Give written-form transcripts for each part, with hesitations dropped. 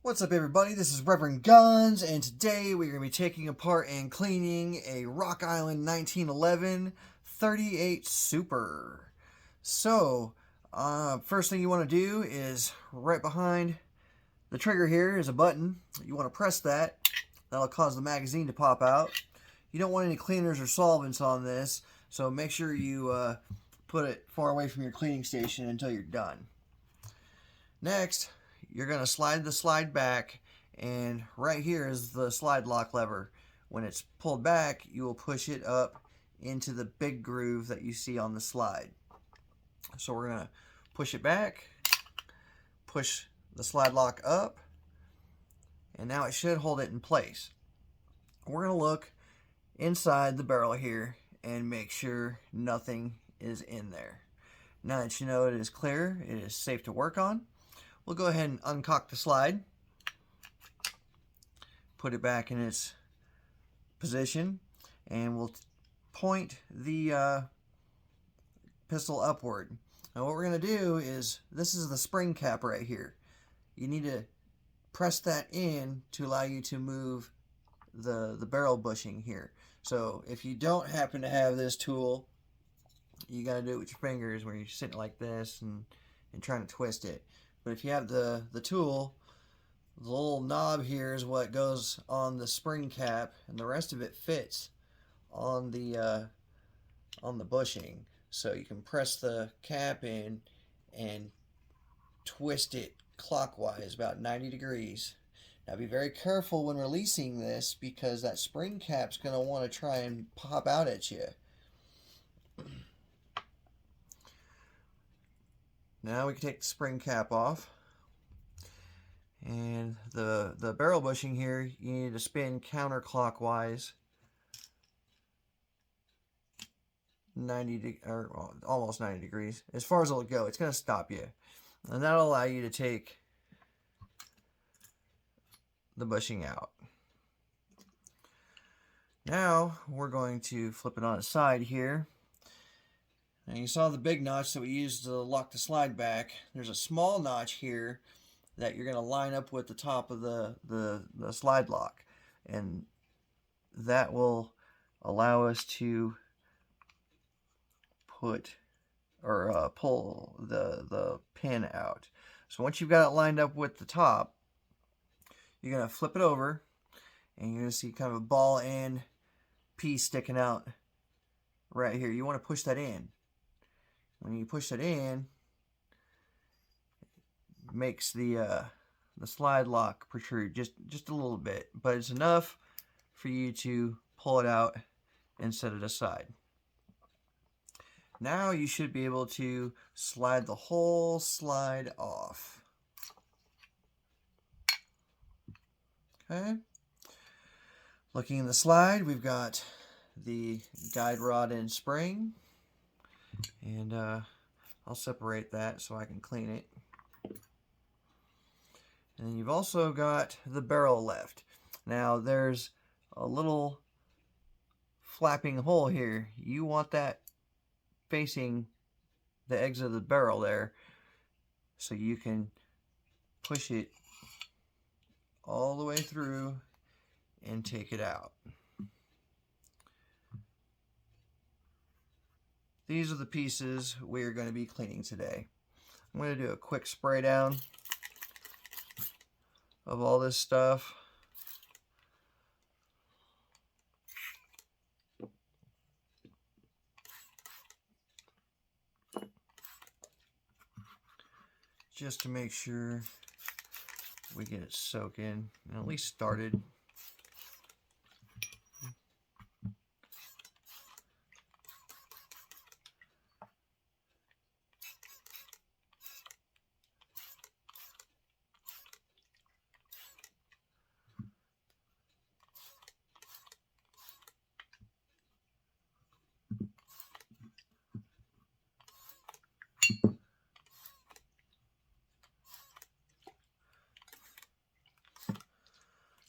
What's up, everybody? This is Reverend Guns, and today we're going to be taking apart and cleaning a Rock Island 1911 38 Super. So, first thing you want to do is right behind the trigger here is a button. You want to press that. That'll cause the magazine to pop out. You don't want any cleaners or solvents on this, so make sure you put it far away from your cleaning station until you're done. Next, you're going to slide the slide back, and right here is the slide lock lever. When it's pulled back, you will push it up into the big groove that you see on the slide. So we're going to push it back, push the slide lock up, and now it should hold it in place. We're going to look inside the barrel here and make sure nothing is in there. Now that you know it is clear, it is safe to work on, we'll go ahead and uncock the slide, put it back in its position, and we'll point the pistol upward. Now what we're going to do is, this is the spring cap right here. You need to press that in to allow you to move the barrel bushing here. So if you don't happen to have this tool, you got to do it with your fingers where you're sitting like this and trying to twist it. But if you have the tool, the little knob here is what goes on the spring cap, and the rest of it fits on the bushing. So you can press the cap in and twist it clockwise, about 90 degrees. Now be very careful when releasing this, because that spring cap's going to want to try and pop out at you. Now we can take the spring cap off, and the barrel bushing here, you need to spin counterclockwise 90 or almost 90 degrees. As far as it'll go, it's going to stop you, and that'll allow you to take the bushing out. Now we're going to flip it on its side here. And you saw the big notch that we used to lock the slide back. There's a small notch here that you're going to line up with the top of the slide lock, and that will allow us to put or pull the pin out. So once you've got it lined up with the top, you're going to flip it over, and you're going to see kind of a ball end piece sticking out right here. You want to push that in. When you push it in, it makes the slide lock protrude just a little bit, but it's enough for you to pull it out and set it aside. Now you should be able to slide the whole slide off. Okay. Looking in the slide, we've got the guide rod and spring. And I'll separate that so I can clean it. And you've also got the barrel left. Now there's a little flapping hole here. You want that facing the exit of the barrel there, so you can push it all the way through and take it out. These are the pieces we're going to be cleaning today. I'm going to do a quick spray down of all this stuff. Just to make sure we get it soaking and at least started.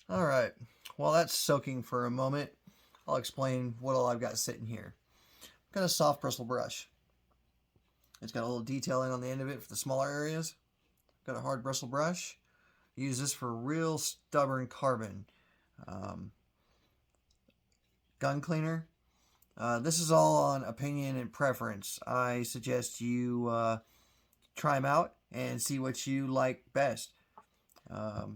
Alright, while that's soaking for a moment, I'll explain what all I've got sitting here. I've got a soft bristle brush. It's got a little detailing on the end of it for the smaller areas. I've got a hard bristle brush. Use this for real stubborn carbon. Gun cleaner. This is all on opinion and preference. I suggest you try them out and see what you like best. The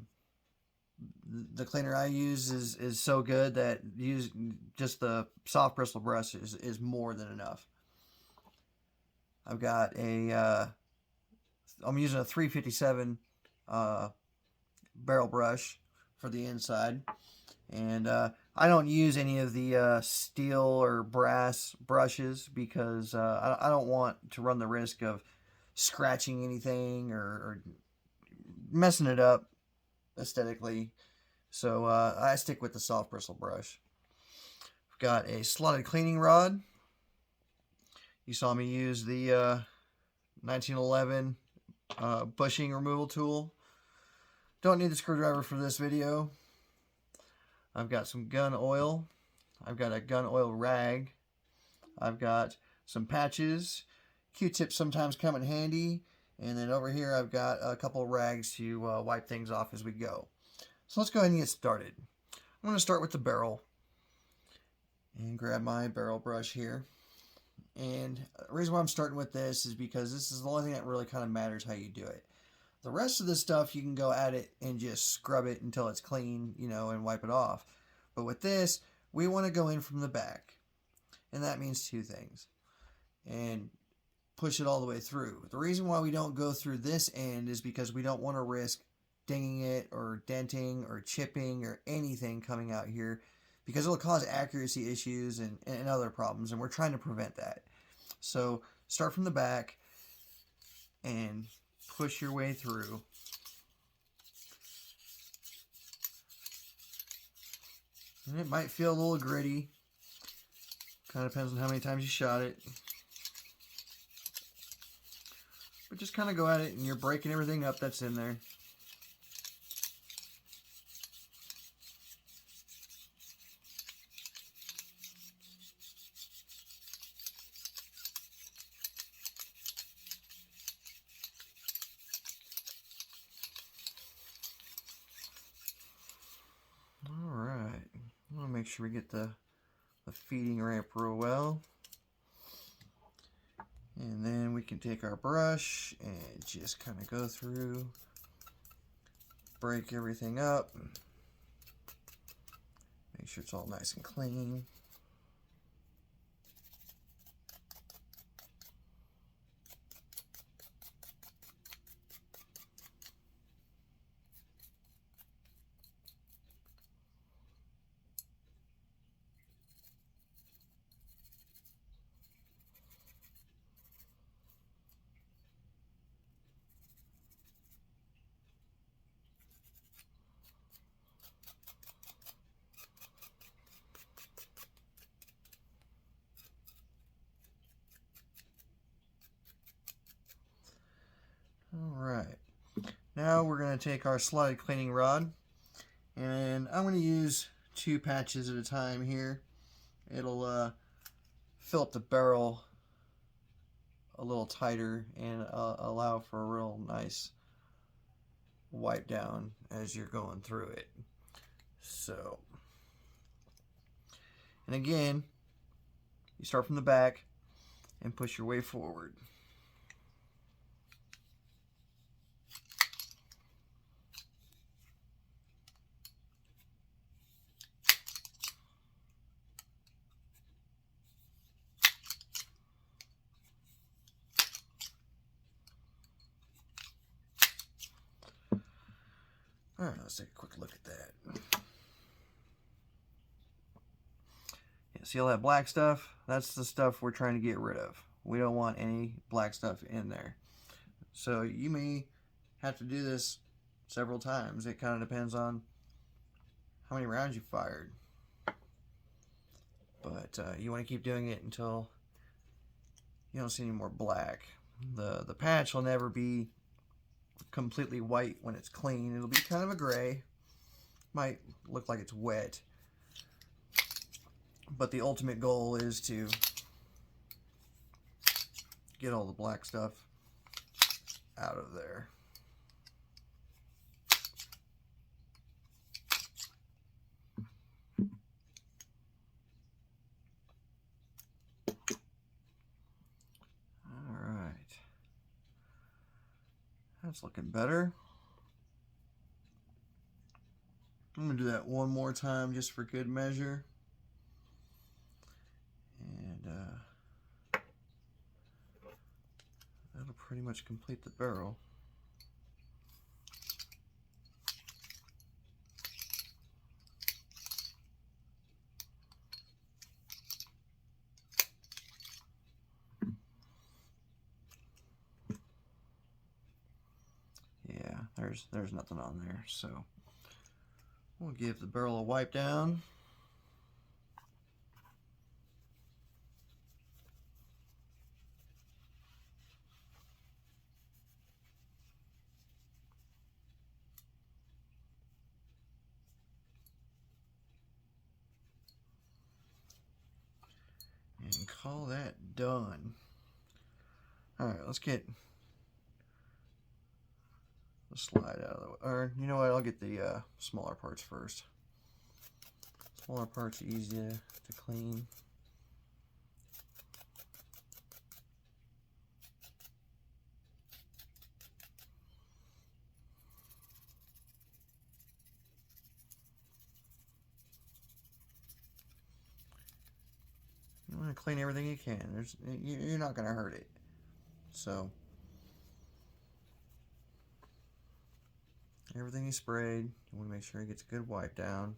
cleaner I use is so good that just the soft bristle brush is more than enough. I've got I'm using a 357 barrel brush for the inside, and I don't use any of the steel or brass brushes because I don't want to run the risk of scratching anything or messing it up aesthetically. So I stick with the soft bristle brush. I've got a slotted cleaning rod. You saw me use the 1911 bushing removal tool. Don't need the screwdriver for this video. I've got some gun oil. I've got a gun oil rag. I've got some patches. Q-tips sometimes come in handy. And then over here I've got a couple of rags to wipe things off as we go. So let's go ahead and get started. I'm going to start with the barrel. And grab my barrel brush here. And the reason why I'm starting with this is because this is the only thing that really kind of matters how you do it. The rest of the stuff you can go at it and just scrub it until it's clean, you know, and wipe it off. But with this, we want to go in from the back. And that means two things. And push it all the way through. The reason why we don't go through this end is because we don't want to risk dinging it or denting or chipping or anything coming out here, because it'll cause accuracy issues and other problems, and we're trying to prevent that. So start from the back and push your way through. And it might feel a little gritty. Kind of depends on how many times you shot it. But just kind of go at it and you're breaking everything up that's in there. Alright, I want to make sure we get the feeding ramp real well. And then we can take our brush and just kind of go through, break everything up, make sure it's all nice and clean. Alright, now we're going to take our slotted cleaning rod, and I'm going to use 2 patches at a time here. It'll fill up the barrel a little tighter and allow for a real nice wipe down as you're going through it. So, and again, you start from the back and push your way forward. Alright, let's take a quick look at that. Yeah, see all that black stuff? That's the stuff we're trying to get rid of. We don't want any black stuff in there. So you may have to do this several times. It kind of depends on how many rounds you fired. But you want to keep doing it until you don't see any more black. The patch will never be completely white when it's clean. It'll be kind of a gray. Might look like it's wet. But the ultimate goal is to get all the black stuff out of there. That's looking better. I'm going to do that one more time just for good measure. And that'll pretty much complete the barrel. Yeah, there's nothing on there, so we'll give the barrel a wipe down. And call that done. Alright, let's get the slide out of the way. Or, you know what, I'll get the smaller parts first. Smaller parts are easy to clean. You want to clean everything you can. You're not going to hurt it. So, everything you sprayed, you want to make sure it gets a good wipe down.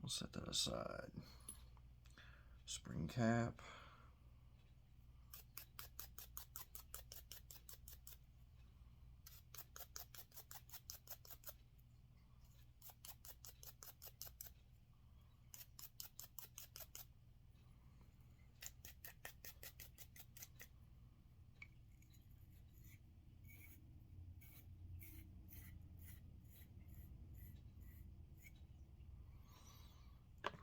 We'll set that aside. Spring cap.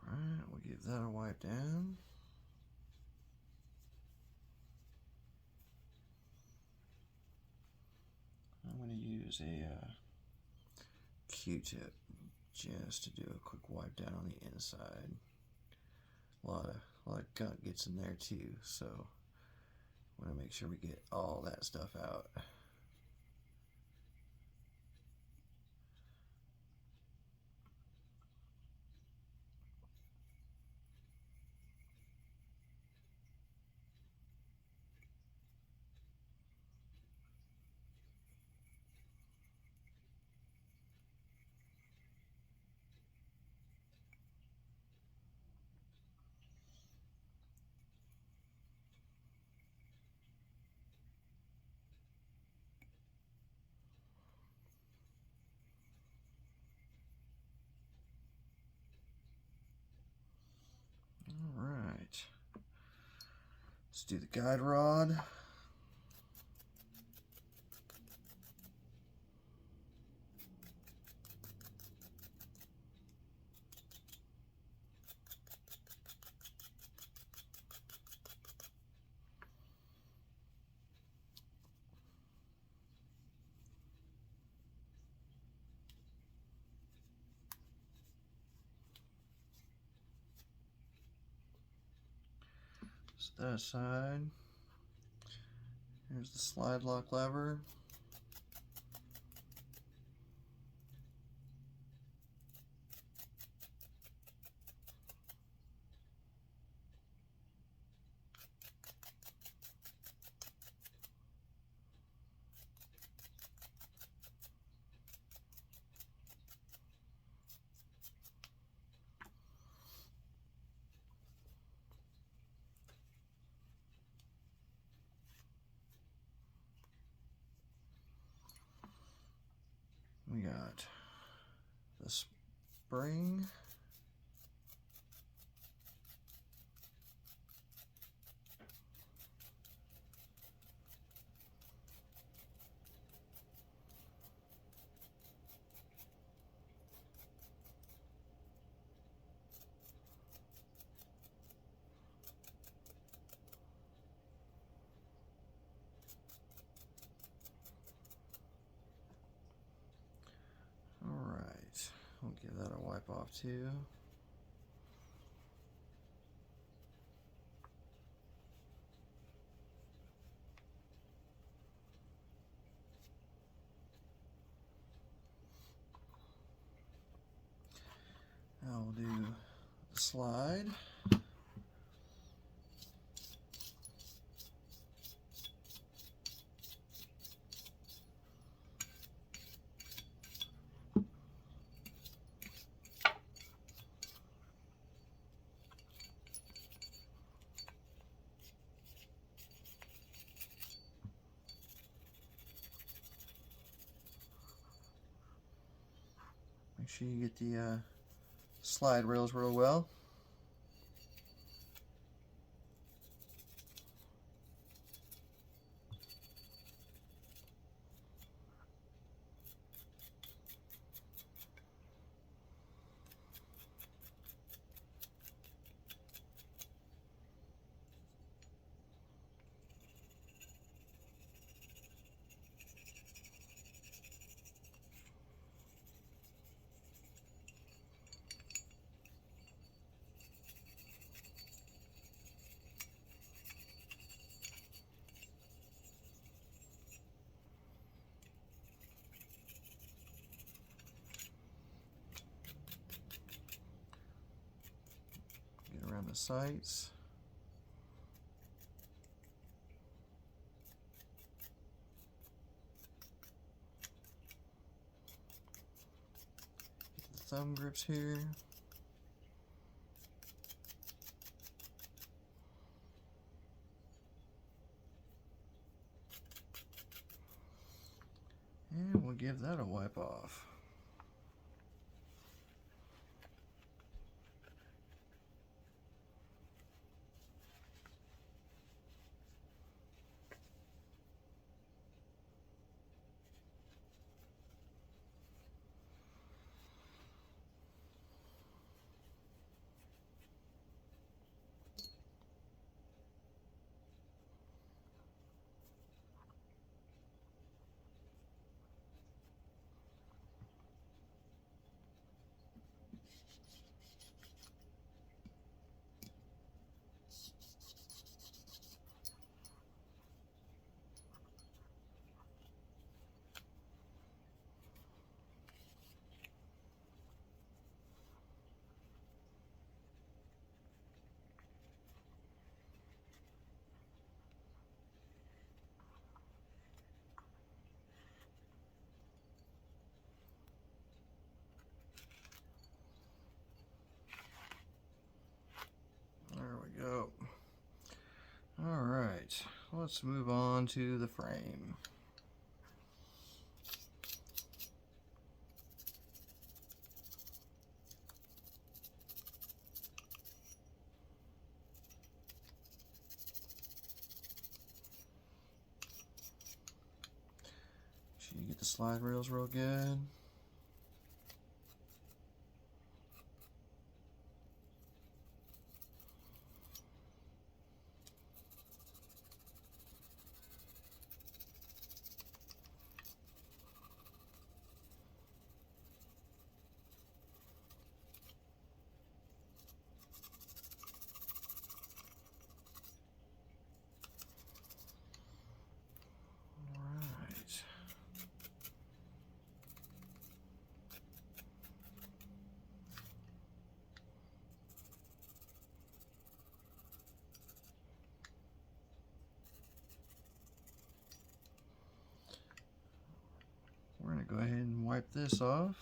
Alright, we'll give that a wipe down. I'm going to use a Q-tip just to do a quick wipe down on the inside. A lot of gunk gets in there too, so want to make sure we get all that stuff out. Alright, let's do the guide rod. Set that aside. Here's the slide lock lever. We got the spring. Alright, we'll give that a wipe off too. Now we'll do the slide. Make sure you get the slide rails real well. Get around the sights. Get the thumb grips here. And we'll give that a wipe off. Go. All right, let's move on to the frame. Make sure you get the slide rails real good. We're going to go ahead and wipe this off.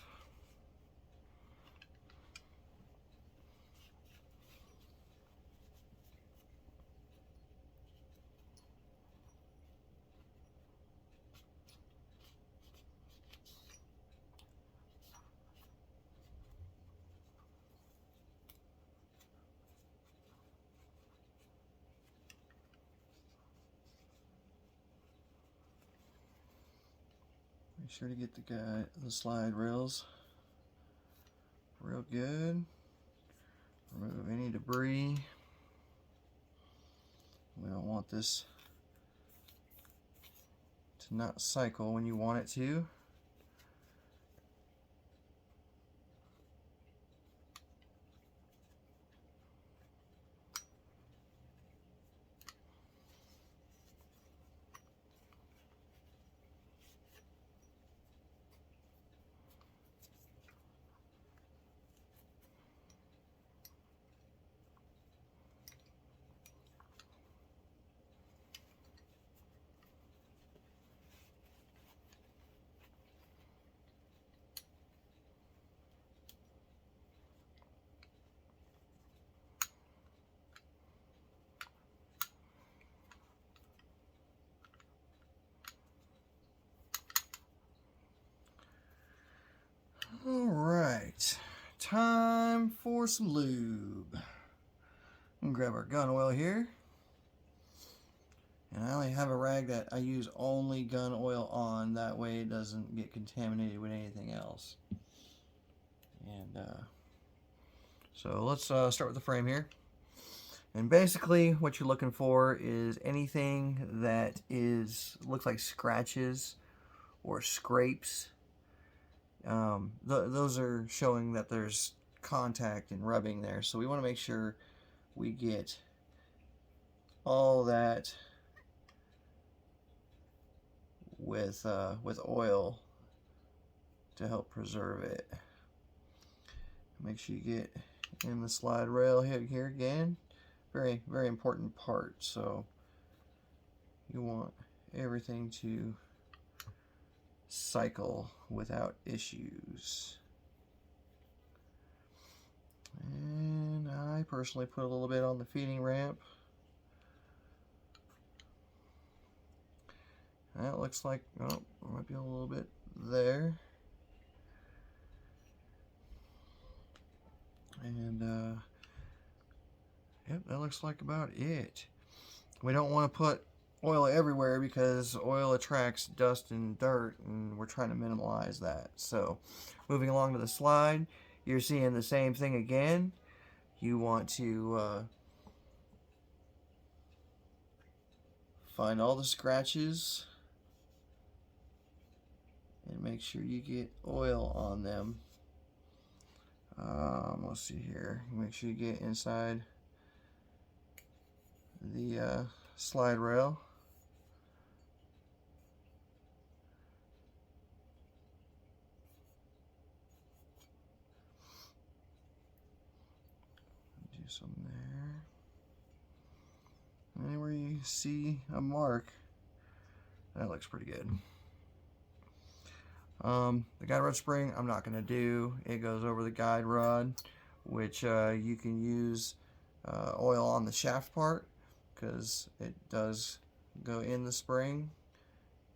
Make sure to get the slide rails real good. Remove any debris. We don't want this to not cycle when you want it to. for some lube. And grab our gun oil here. And I only have a rag that I use only gun oil on. That way it doesn't get contaminated with anything else. And so let's start with the frame here. And basically what you're looking for is anything that looks like scratches or scrapes. Those are showing that there's contact and rubbing there. So we want to make sure we get all that with oil to help preserve it. Make sure you get in the slide rail here again. Very, very important part. So you want everything to cycle without issues. And I personally put a little bit on the feeding ramp. That looks like, oh, there might be a little bit there. And yep, that looks like about it. We don't want to put oil everywhere because oil attracts dust and dirt, and we're trying to minimize that. So moving along to the slide, you're seeing the same thing again. You want to find all the scratches and make sure you get oil on them. Let's see here. Make sure you get inside the slide rail. Do some there. Anywhere you see a mark, that looks pretty good. The guide rod spring I'm not going to do. It goes over the guide rod, which you can use oil on the shaft part because it does go in the spring.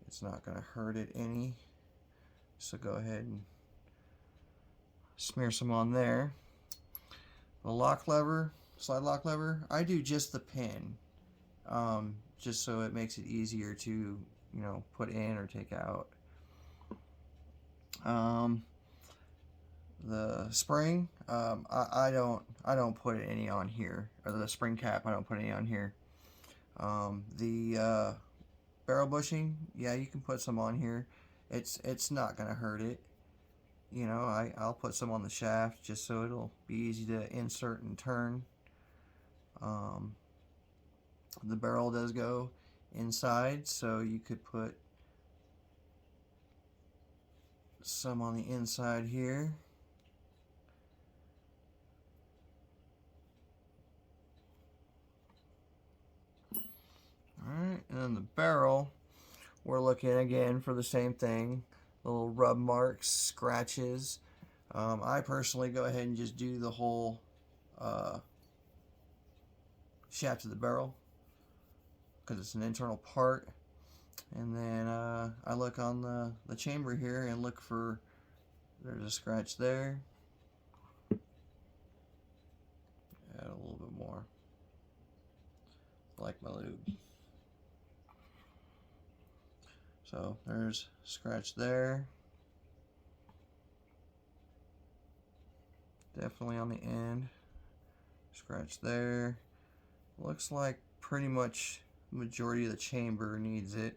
It's not going to hurt it any. So go ahead and smear some on there. The lock lever, slide lock lever, I do just the pin, just so it makes it easier to, put in or take out. The spring, I don't put any on here, or the spring cap, I don't put any on here. The barrel bushing, yeah, you can put some on here. It's not gonna hurt it. I'll put some on the shaft just so it'll be easy to insert and turn. The barrel does go inside, so you could put some on the inside here. Alright, and then the barrel, we're looking again for the same thing. Little rub marks, scratches. I personally go ahead and just do the whole shaft of the barrel because it's an internal part. And then I look on the chamber here and look for, there's a scratch there. Add a little bit more, like my lube. So there's a scratch there. Definitely on the end. Scratch there. Looks like pretty much the majority of the chamber needs it.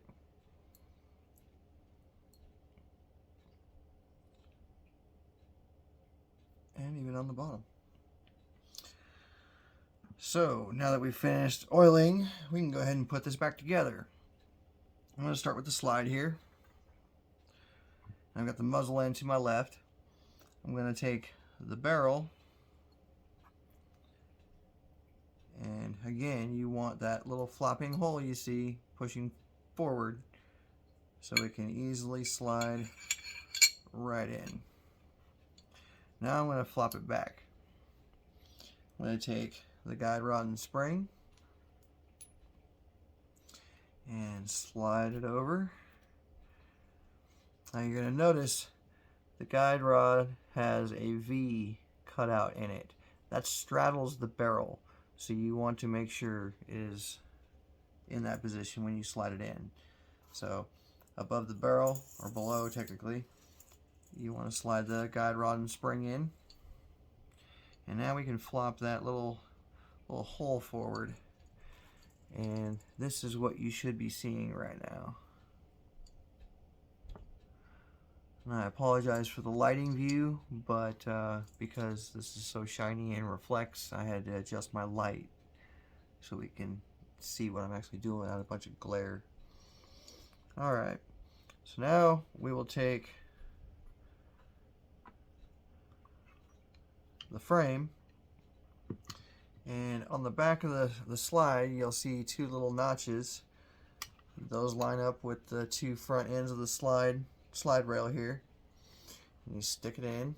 And even on the bottom. So now that we've finished oiling, we can go ahead and put this back together. I'm going to start with the slide here. I've got the muzzle end to my left. I'm going to take the barrel, and again, you want that little flopping hole you see pushing forward so it can easily slide right in. Now I'm going to flop it back. I'm going to take the guide rod and spring and slide it over. Now you're going to notice the guide rod has a V cut out in it. that straddles the barrel. So you want to make sure it is in that position when you slide it in. So above the barrel, or below technically, you want to slide the guide rod and spring in. And now we can flop that little hole forward. And this is what you should be seeing right now. And I apologize for the lighting view, but because this is so shiny and reflects, I had to adjust my light so we can see what I'm actually doing without a bunch of glare. Alright, so now we will take the frame, and on the back of the slide you'll see two little notches. Those line up with the two front ends of the slide rail here. And you stick it in.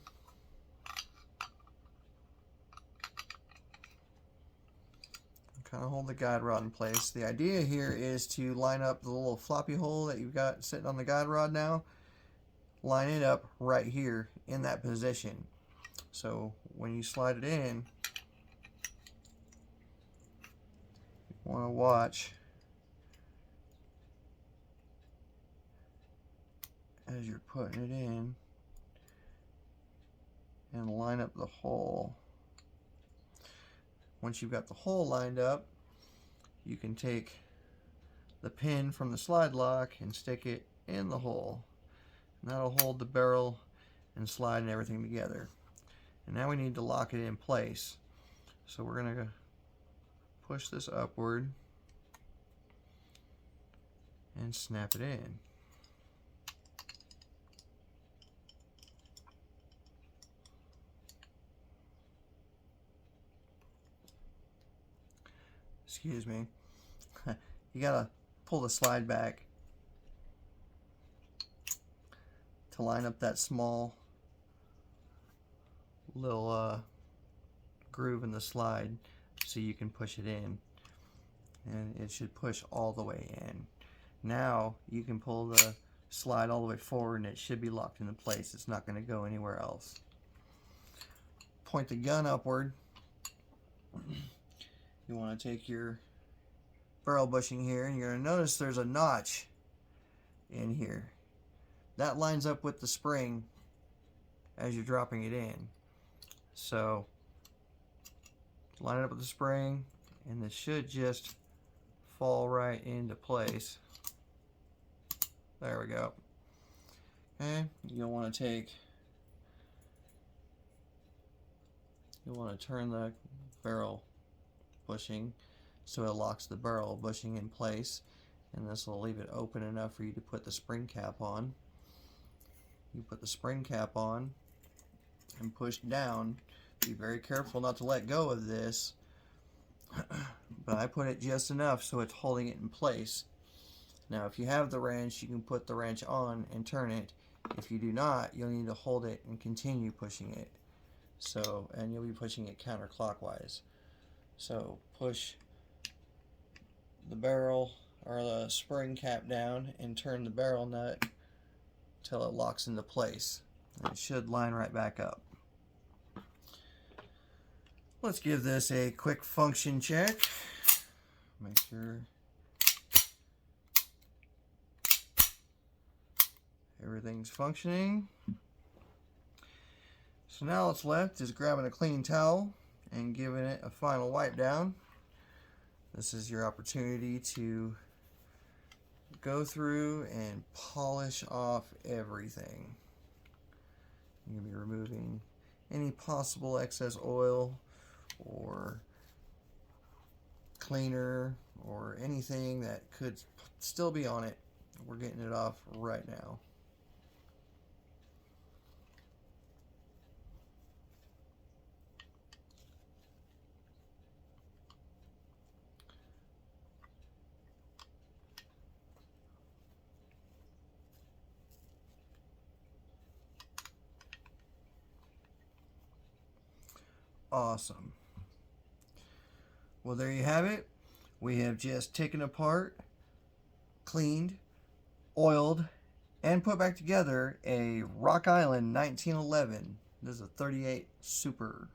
Kind of hold the guide rod in place. The idea here is to line up the little floppy hole that you've got sitting on the guide rod now. Line it up right here in that position. So when you slide it in, you want to watch as you're putting it in and line up the hole. Once you've got the hole lined up, you can take the pin from the slide lock and stick it in the hole. And that'll hold the barrel and slide and everything together. And now we need to lock it in place. So we're going to push this upward and snap it in. Excuse me. You gotta pull the slide back to line up that small little groove in the slide so you can push it in, and it should push all the way in. Now you can pull the slide all the way forward and it should be locked into place. It's not going to go anywhere else. Point the gun upward. You want to take your barrel bushing here, and you're going to notice there's a notch in here. That lines up with the spring as you're dropping it in. So line it up with the spring, and this should just fall right into place. There we go. Okay, you'll want to turn the barrel bushing so it locks the barrel bushing in place, and this will leave it open enough for you to put the spring cap on. You put the spring cap on and push down. Be very careful not to let go of this, but I put it just enough so it's holding it in place. Now if you have the wrench, you can put the wrench on and turn it. If you do not, you'll need to hold it and continue pushing it. So, and you'll be pushing it counterclockwise. So push the barrel or the spring cap down and turn the barrel nut till it locks into place. And it should line right back up. Let's give this a quick function check. Make sure everything's functioning. So now what's left is grabbing a clean towel and giving it a final wipe down. This is your opportunity to go through and polish off everything. You're going to be removing any possible excess oil or cleaner or anything that could still be on it. We're getting it off right now. Awesome. Well, there you have it. We have just taken apart, cleaned, oiled, and put back together a Rock Island 1911. This is a 38 Super.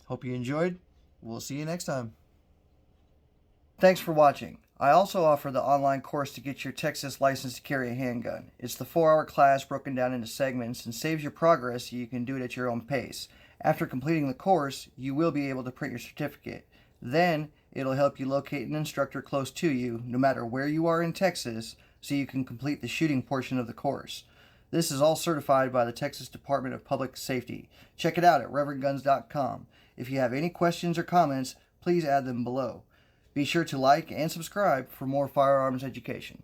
Hope you enjoyed. We'll see you next time. Thanks for watching. I also offer the online course to get your Texas license to carry a handgun. It's the 4-hour class broken down into segments and saves you progress so you can do it at your own pace. After completing the course, you will be able to print your certificate. Then, it'll help you locate an instructor close to you, no matter where you are in Texas, so you can complete the shooting portion of the course. This is all certified by the Texas Department of Public Safety. Check it out at reverendguns.com. If you have any questions or comments, please add them below. Be sure to like and subscribe for more firearms education.